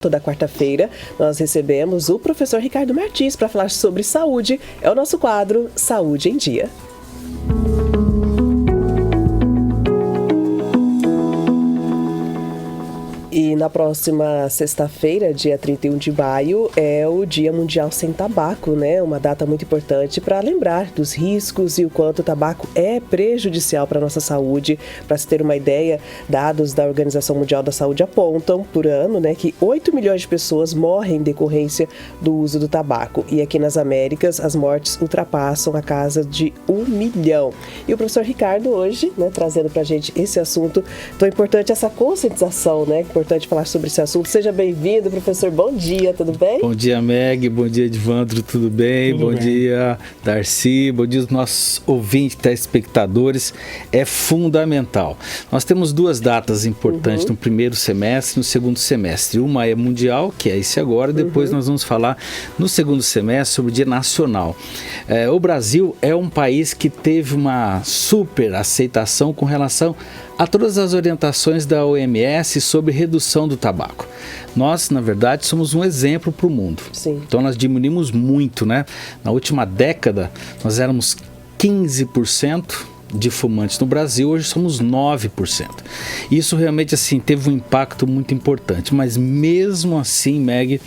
Toda quarta-feira nós recebemos o professor Ricardo Martins para falar sobre saúde. É o nosso quadro Saúde em Dia. E na próxima sexta-feira, dia 31 de maio, é o Dia Mundial Sem Tabaco, né? Uma data muito importante para lembrar dos riscos e o quanto o tabaco é prejudicial para a nossa saúde. Para se ter uma ideia, dados da Organização Mundial da Saúde apontam por ano, né, que 8 milhões de pessoas morrem em decorrência do uso do tabaco. E aqui nas Américas, as mortes ultrapassam a casa de 1 milhão. E o professor Ricardo hoje, né, trazendo para a gente esse assunto tão importante, essa conscientização, né? Importante falar sobre esse assunto. Seja bem-vindo, professor. Bom dia, tudo bem? Bom dia, Meg. Bom dia, Edvandro. Tudo bem? Bom dia, Darcy. Bom dia aos nossos ouvintes, telespectadores. É fundamental. Nós temos duas datas importantes no primeiro semestre e no segundo semestre. Uma é mundial, que é esse agora. Depois nós vamos falar no segundo semestre sobre o Dia Nacional. O Brasil é um país que teve uma super aceitação com relação a todas as orientações da OMS sobre redução do tabaco. Nós, na verdade, somos um exemplo para o mundo. Sim. Então nós diminuímos muito, né? Na última década, nós éramos 15% de fumantes no Brasil, hoje somos 9%. Isso realmente assim teve um impacto muito importante, mas mesmo assim, Meg,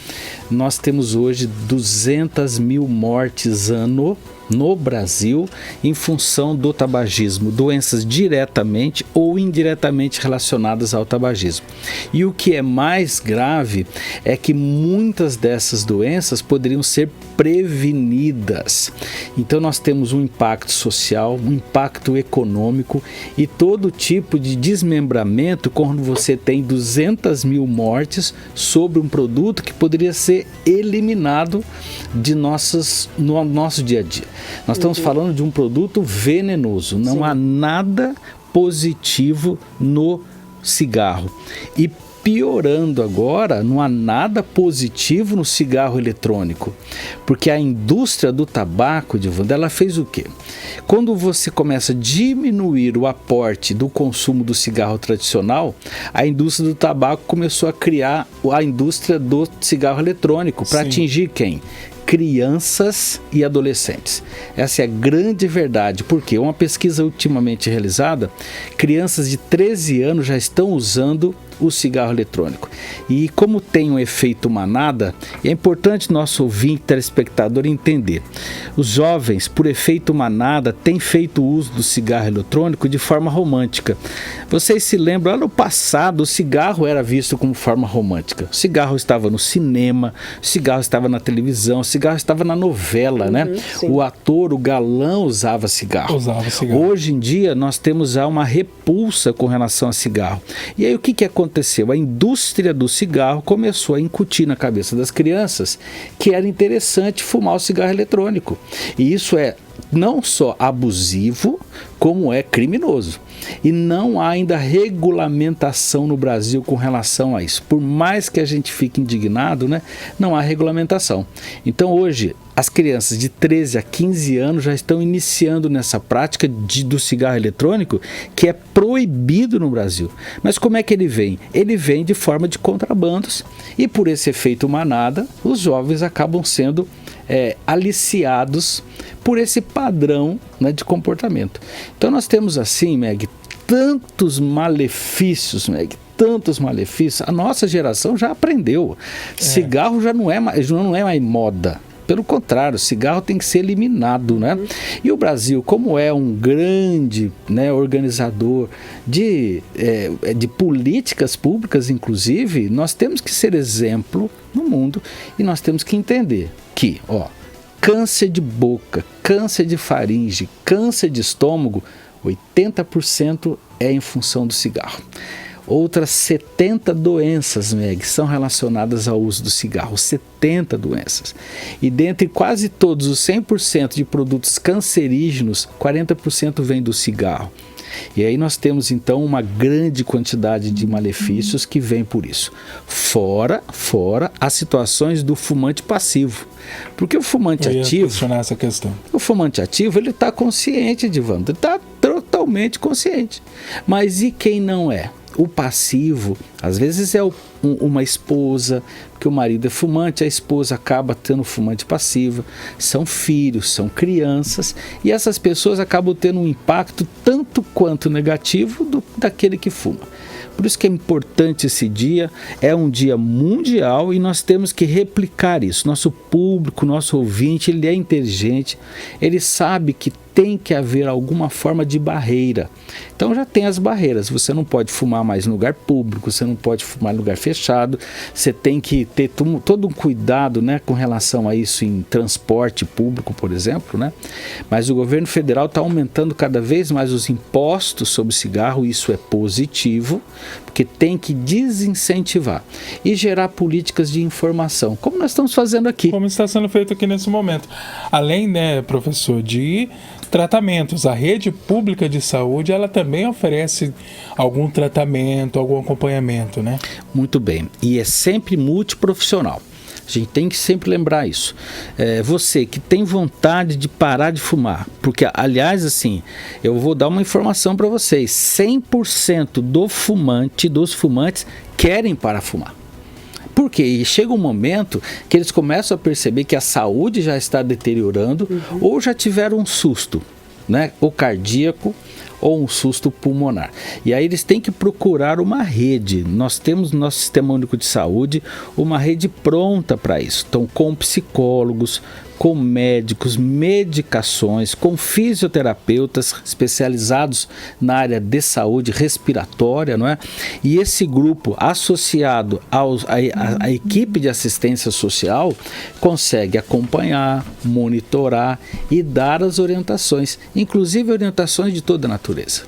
nós temos hoje 200 mil mortes ano no Brasil em função do tabagismo, doenças diretamente ou indiretamente relacionadas ao tabagismo. E o que é mais grave é que muitas dessas doenças poderiam ser prevenidas. Então nós temos um impacto social, um impacto econômico e todo tipo de desmembramento quando você tem 200 mil mortes sobre um produto que poderia ser eliminado no nosso dia a dia. Nós estamos falando de um produto venenoso, não há nada positivo no cigarro. E piorando agora, não há nada positivo no cigarro eletrônico, porque a indústria do tabaco, ela fez o quê? Quando você começa a diminuir o aporte do consumo do cigarro tradicional, a indústria do tabaco começou a criar a indústria do cigarro eletrônico para atingir quem? Crianças e adolescentes. Essa é a grande verdade, porque uma pesquisa ultimamente realizada, crianças de 13 anos já estão usando o cigarro eletrônico. E como tem um efeito manada, é importante nosso ouvinte, telespectador, entender. Os jovens, por efeito manada, têm feito uso do cigarro eletrônico de forma romântica. Vocês se lembram, lá no passado, o cigarro era visto como forma romântica. O cigarro estava no cinema, o cigarro estava na televisão, o cigarro estava na novela, né? Sim. O ator, o galã usava cigarro. Hoje em dia, nós temos já uma repulsa com relação a cigarro. E aí, o que aconteceu? A indústria do cigarro começou a incutir na cabeça das crianças que era interessante fumar o cigarro eletrônico. E isso é não só abusivo, como é criminoso. E não há ainda regulamentação no Brasil com relação a isso. Por mais que a gente fique indignado, né, não há regulamentação. Então hoje, as crianças de 13 a 15 anos já estão iniciando nessa prática do cigarro eletrônico, que é proibido no Brasil. Mas como é que ele vem? Ele vem de forma de contrabandos. E por esse efeito manada, os jovens acabam sendo aliciados por esse padrão, né, de comportamento. Então nós temos assim, Meg, tantos malefícios, Meg, tantos malefícios. A nossa geração já aprendeu. Cigarro já não é mais moda. Pelo contrário, o cigarro tem que ser eliminado, né? E o Brasil, como é um grande, né, organizador de políticas públicas, inclusive, nós temos que ser exemplo no mundo e nós temos que entender que, câncer de boca, câncer de faringe, câncer de estômago, 80% é em função do cigarro. Outras 70 doenças, Meg, são relacionadas ao uso do cigarro, 70 doenças. E dentre quase todos os 100% de produtos cancerígenos, 40% vem do cigarro. E aí nós temos então uma grande quantidade de malefícios que vem por isso. Fora as situações do fumante passivo. Porque o fumante ativo... essa questão. O fumante ativo, ele está consciente, Edvandro, ele está totalmente consciente. Mas e quem não é? o passivo, às vezes é uma esposa, porque o marido é fumante, a esposa acaba tendo fumante passiva, são filhos, são crianças, e essas pessoas acabam tendo um impacto tanto quanto negativo daquele que fuma. Por isso que é importante esse dia, é um dia mundial e nós temos que replicar isso. Nosso público, nosso ouvinte, ele é inteligente, ele sabe que tem que haver alguma forma de barreira. Então já tem as barreiras, você não pode fumar mais em lugar público, você não pode fumar em lugar fechado, você tem que ter todo um cuidado, né, com relação a isso em transporte público, por exemplo, né? Mas o governo federal está aumentando cada vez mais os impostos sobre cigarro, isso é positivo, porque tem que desincentivar e gerar políticas de informação, como nós estamos fazendo aqui. Como está sendo feito aqui nesse momento. Além, né, professor, de tratamentos, a rede pública de saúde, ela também oferece algum tratamento, algum acompanhamento, né? Muito bem, e é sempre multiprofissional. A gente tem que sempre lembrar isso. Você que tem vontade de parar de fumar, porque, aliás, assim, eu vou dar uma informação para vocês, 100% dos fumantes querem parar de fumar. Por quê? E chega um momento que eles começam a perceber que a saúde já está deteriorando, ou já tiveram um susto, né? Ou cardíaco, ou um susto pulmonar. E aí eles têm que procurar uma rede. Nós temos no nosso Sistema Único de Saúde uma rede pronta para isso. Então, com psicólogos, com médicos, medicações, com fisioterapeutas especializados na área de saúde respiratória, não é? E esse grupo, associado à equipe de assistência social, consegue acompanhar, monitorar e dar as orientações, inclusive orientações de toda a natureza.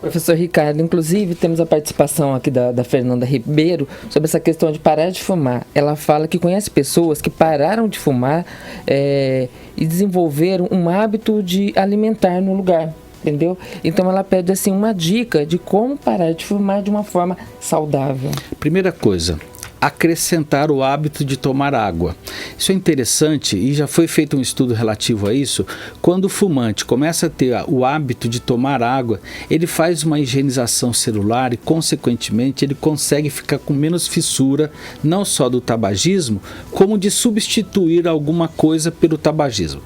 Professor Ricardo, inclusive temos a participação aqui da Fernanda Ribeiro sobre essa questão de parar de fumar. Ela fala que conhece pessoas que pararam de fumar e desenvolveram um hábito de alimentar no lugar, entendeu? Então ela pede assim uma dica de como parar de fumar de uma forma saudável. Primeira coisa, acrescentar o hábito de tomar água. Isso é interessante e já foi feito um estudo relativo a isso. Quando o fumante começa a ter o hábito de tomar água, ele faz uma higienização celular e, consequentemente, ele consegue ficar com menos fissura, não só do tabagismo, como de substituir alguma coisa pelo tabagismo.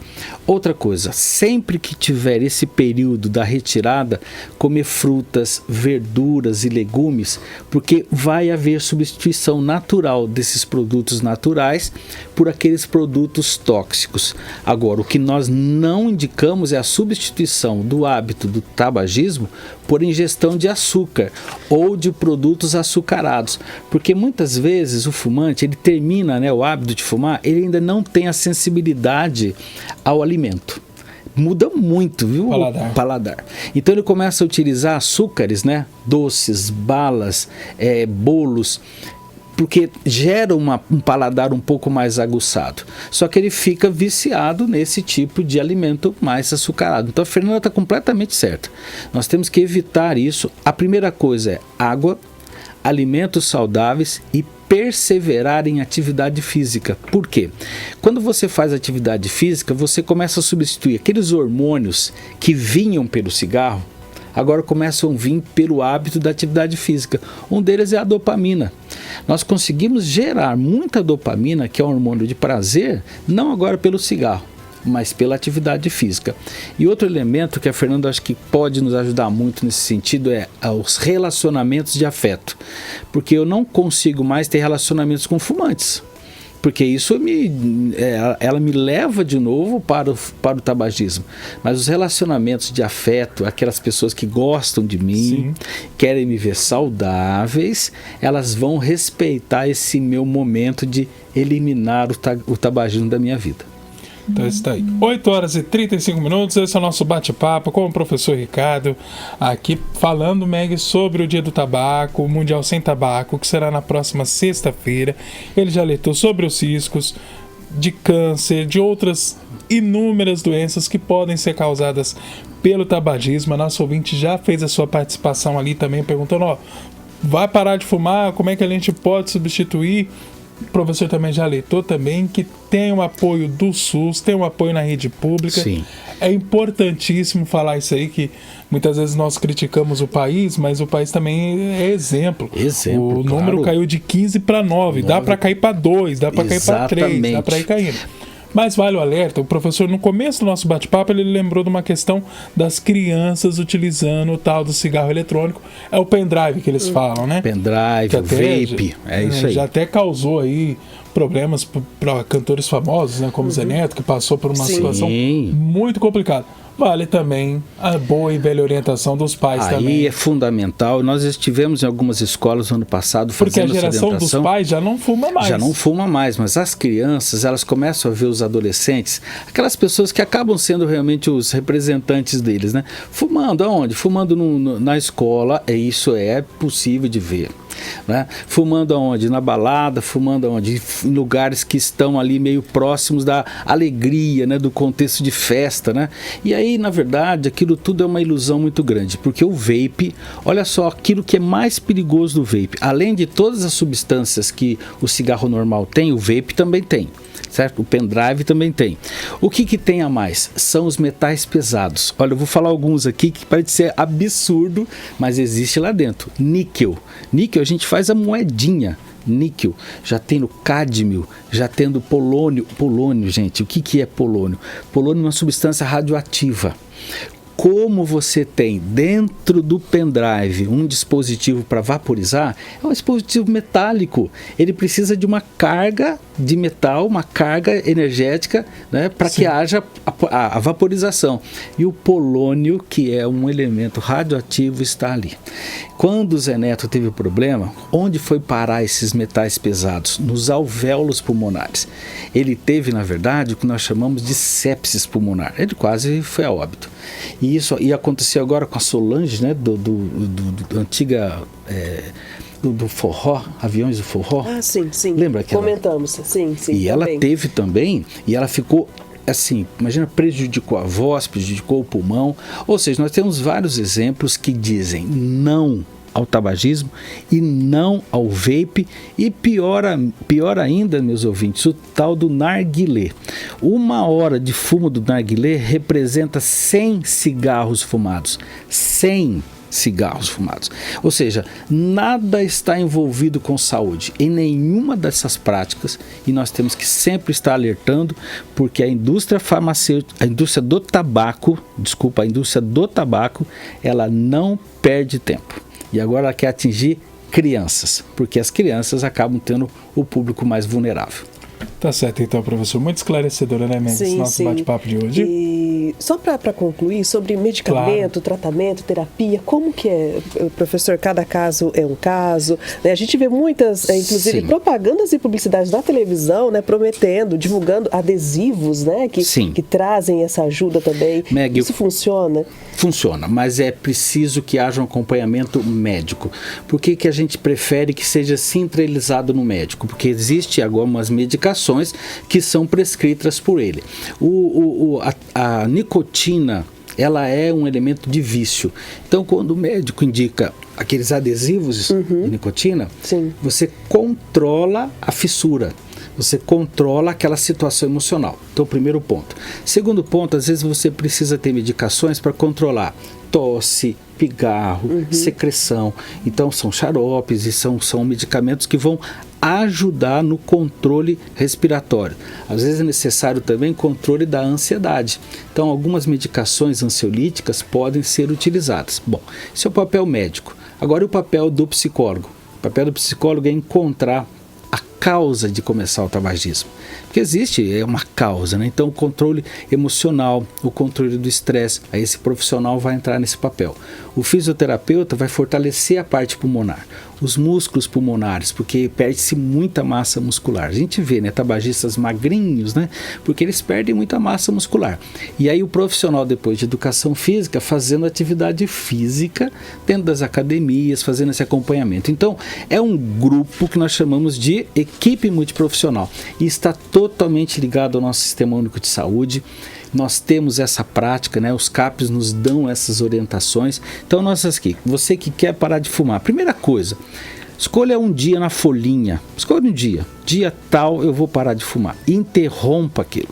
Outra coisa, sempre que tiver esse período da retirada, comer frutas, verduras e legumes, porque vai haver substituição natural desses produtos naturais por aqueles produtos tóxicos. Agora, o que nós não indicamos é a substituição do hábito do tabagismo por ingestão de açúcar ou de produtos açucarados, porque muitas vezes o fumante, ele termina, né, o hábito de fumar, ele ainda não tem a sensibilidade ao alimento. Muda muito, viu? O paladar. Então ele começa a utilizar açúcares, né, doces, balas, bolos, porque gera um paladar um pouco mais aguçado. Só que ele fica viciado nesse tipo de alimento mais açucarado. Então a Fernanda está completamente certa. Nós temos que evitar isso. A primeira coisa é água, alimentos saudáveis e perseverar em atividade física. Por quê? Quando você faz atividade física, você começa a substituir aqueles hormônios que vinham pelo cigarro, agora começam a vir pelo hábito da atividade física. Um deles é a dopamina. Nós conseguimos gerar muita dopamina, que é um hormônio de prazer, não agora pelo cigarro, mas pela atividade física. E outro elemento que a Fernanda acho que pode nos ajudar muito nesse sentido é os relacionamentos de afeto. Porque eu não consigo mais ter relacionamentos com fumantes. Porque isso ela me leva de novo para o tabagismo. Mas os relacionamentos de afeto, aquelas pessoas que gostam de mim, sim, querem me ver saudáveis, elas vão respeitar esse meu momento de eliminar o tabagismo da minha vida. Então está aí. 8 horas e 35 minutos, esse é o nosso bate-papo com o professor Ricardo, aqui falando, Meg, sobre o Dia do Tabaco, o Mundial Sem Tabaco, que será na próxima sexta-feira. Ele já alertou sobre os riscos de câncer, de outras inúmeras doenças que podem ser causadas pelo tabagismo. A nossa ouvinte já fez a sua participação ali também, perguntando, vai parar de fumar, como é que a gente pode substituir? o professor também já alertou também que tem o apoio do SUS, tem o apoio na rede pública. Sim. É importantíssimo falar isso aí, que muitas vezes nós criticamos o país, mas o país também é exemplo. O número caiu de 15 para 9, dá para cair para 2, dá para cair para 3, dá para ir caindo. Mas vale o alerta, o professor no começo do nosso bate-papo ele lembrou de uma questão das crianças utilizando o tal do cigarro eletrônico, é o pendrive que eles falam, né? Pendrive, o vape, é isso aí. Já até causou aí problemas para cantores famosos, né, como Zé Neto, que passou por uma situação muito complicada. Vale também a boa e velha orientação dos pais também. Aí é fundamental. Nós estivemos em algumas escolas no ano passado fazendo essa orientação. Porque a geração dos pais já não fuma mais. Já não fuma mais, mas as crianças, elas começam a ver os adolescentes, aquelas pessoas que acabam sendo realmente os representantes deles, né? Fumando aonde? Fumando na escola, isso é possível de ver. Né? Fumando aonde? Na balada, fumando aonde? Em lugares que estão ali meio próximos da alegria, né? Do contexto de festa, né? E aí, na verdade, aquilo tudo é uma ilusão muito grande, porque o vape, olha só, aquilo que é mais perigoso do vape, além de todas as substâncias que o cigarro normal tem, o vape também tem. Certo? O pendrive também tem. O que tem a mais? São os metais pesados. Olha, eu vou falar alguns aqui que parece ser absurdo, mas existe lá dentro. Níquel. Níquel a gente faz a moedinha. Níquel, já tem no cádmio, já tem no polônio. Polônio, gente, o que é polônio? Polônio é uma substância radioativa. Como você tem dentro do pendrive um dispositivo para vaporizar, é um dispositivo metálico. Ele precisa de uma carga de metal, uma carga energética, né, para que haja a vaporização. E o polônio, que é um elemento radioativo, está ali. Quando o Zé Neto teve problema, onde foi parar esses metais pesados? Nos alvéolos pulmonares. Ele teve, na verdade, o que nós chamamos de sepsis pulmonar. Ele quase foi a óbito. E isso aconteceu agora com a Solange, né, do antiga... do forró, aviões do forró. Ah, sim. Lembra aquela? Comentamos, sim. E ela teve também, e ela ficou assim, imagina, prejudicou a voz, prejudicou o pulmão. Ou seja, nós temos vários exemplos que dizem não ao tabagismo e não ao vape, e pior ainda, meus ouvintes, o tal do narguilé. 1 hora de fumo do narguilé representa 100 cigarros fumados. 100 cigarros fumados. Ou seja, nada está envolvido com saúde em nenhuma dessas práticas, e nós temos que sempre estar alertando, porque a indústria farmacêutica, a indústria do tabaco, ela não perde tempo. E agora ela quer atingir crianças, porque as crianças acabam tendo o público mais vulnerável. Tá certo, então, professor. Muito esclarecedora, né, Mendes? Nosso bate-papo de hoje. E só para concluir, sobre medicamento, tratamento, terapia, como que é, professor? Cada caso é um caso, né? A gente vê muitas, inclusive, propagandas e publicidades na televisão, né, prometendo, divulgando adesivos, né, que trazem essa ajuda também. Meg, isso funciona? Funciona, mas é preciso que haja um acompanhamento médico. Por que a gente prefere que seja centralizado no médico? Porque existe algumas medicações que são prescritas por ele. A nicotina, ela é um elemento de vício. Então, quando o médico indica aqueles adesivos de nicotina, você controla a fissura. Você controla aquela situação emocional. Então, primeiro ponto. Segundo ponto, às vezes você precisa ter medicações para controlar tosse, pigarro, secreção. Então, são xaropes e são medicamentos que vão ajudar no controle respiratório. Às vezes é necessário também controle da ansiedade. Então, algumas medicações ansiolíticas podem ser utilizadas. Bom, esse é o papel médico. Agora, o papel do psicólogo. O papel do psicólogo é encontrar a causa de começar o tabagismo. Porque existe uma causa, né? Então o controle emocional, o controle do estresse, aí esse profissional vai entrar nesse papel. O fisioterapeuta vai fortalecer a parte pulmonar, os músculos pulmonares, porque perde-se muita massa muscular. A gente vê, né, tabagistas magrinhos, né? Porque eles perdem muita massa muscular. E aí o profissional depois de educação física fazendo atividade física dentro das academias, fazendo esse acompanhamento. Então é um grupo que nós chamamos de equipe multiprofissional e está totalmente ligado ao nosso Sistema Único de Saúde. Nós temos essa prática, né? Os CAPs nos dão essas orientações. Então, você que quer parar de fumar, primeira coisa, Escolha um dia na folhinha. Escolha um dia. Dia tal eu vou parar de fumar. Interrompa aquilo.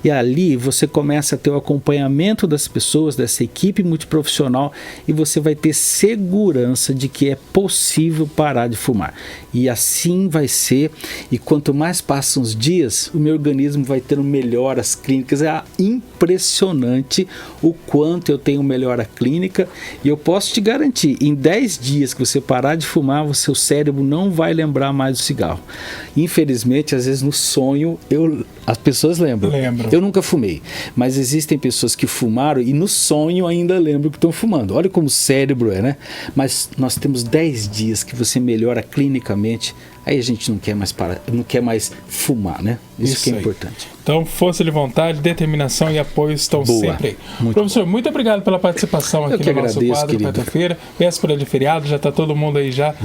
E ali você começa a ter o acompanhamento das pessoas, dessa equipe multiprofissional, e você vai ter segurança de que é possível parar de fumar. E assim vai ser. E quanto mais passam os dias, o meu organismo vai tendo melhoras clínicas. É impressionante o quanto eu tenho melhora clínica. E eu posso te garantir, em 10 dias que você parar de fumar, o seu cérebro não vai lembrar mais do cigarro. Infelizmente, às vezes no sonho, as pessoas lembram. Eu nunca fumei, mas existem pessoas que fumaram e no sonho ainda lembram que estão fumando. Olha como o cérebro é, né? Mas nós temos 10 dias que você melhora clinicamente, aí a gente não quer mais fumar, né? Isso que é importante. Então, força de vontade, determinação e apoio estão sempre aí. Professor, muito obrigado pela participação aqui no nosso quadro, quarta-feira. Véspera de feriado, já está todo mundo aí já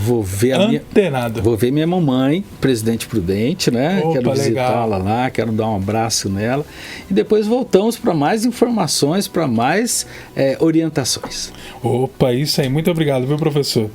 antenado. Vou ver minha mamãe, Presidente Prudente, né? Opa, quero visitá-la lá, quero dar um abraço nela. E depois voltamos para mais informações, para mais orientações. Opa, isso aí. Muito obrigado, viu, professor?